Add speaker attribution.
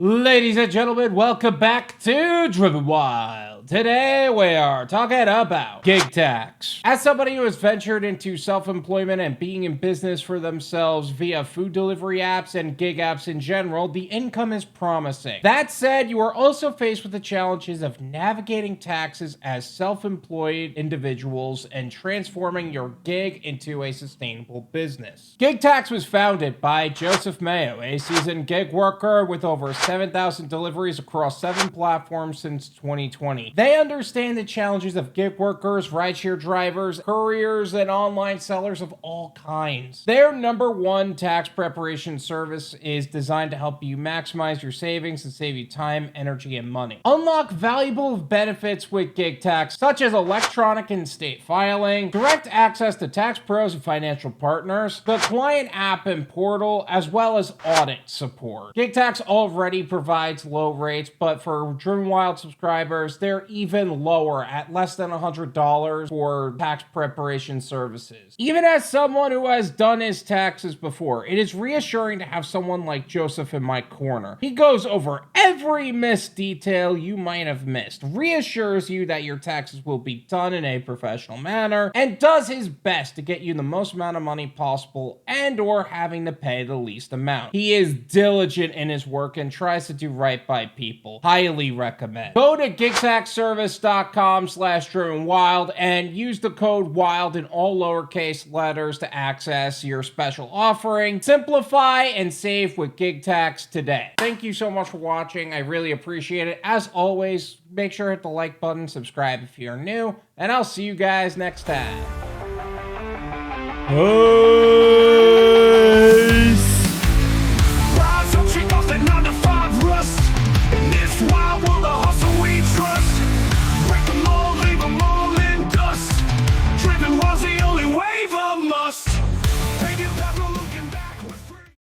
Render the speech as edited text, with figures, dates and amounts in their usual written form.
Speaker 1: Ladies and gentlemen, welcome back to Driven Wyld. Today we are talking about GigTax. As somebody who has ventured into self-employment and being in business for themselves via food delivery apps and gig apps in general, the income is promising. That said, you are also faced with the challenges of navigating taxes as self-employed individuals and transforming your gig into a sustainable business. GigTax was founded by Joseph Mayo, a seasoned gig worker with over 7,000 deliveries across 7 platforms since 2020. They understand the challenges of gig workers, rideshare drivers, couriers, and online sellers of all kinds. Their #1 tax preparation service is designed to help you maximize your savings and save you time, energy, and money. Unlock valuable benefits with GigTax, such as electronic and state filing, direct access to tax pros and financial partners, the client app and portal, as well as audit support. GigTax already provides low rates, but for Driven Wyld subscribers, they're even lower at less than $100 for tax preparation services. Even as someone who has done his taxes before, it is reassuring to have someone like Joseph in my corner. He goes over every missed detail you might have missed, reassures you that your taxes will be done in a professional manner, and does his best to get you the most amount of money possible and or having to pay the least amount. He is diligent in his work and tries to do right by people. Highly recommend. Go to gigtaxservice.com/drivenwyld and use the code WYLD in all lowercase letters to access your special offering. Simplify and save with GigTax today. Thank you so much for watching. I really appreciate it. As always, make sure to hit the like button, subscribe if you're new, and I'll see you guys next time.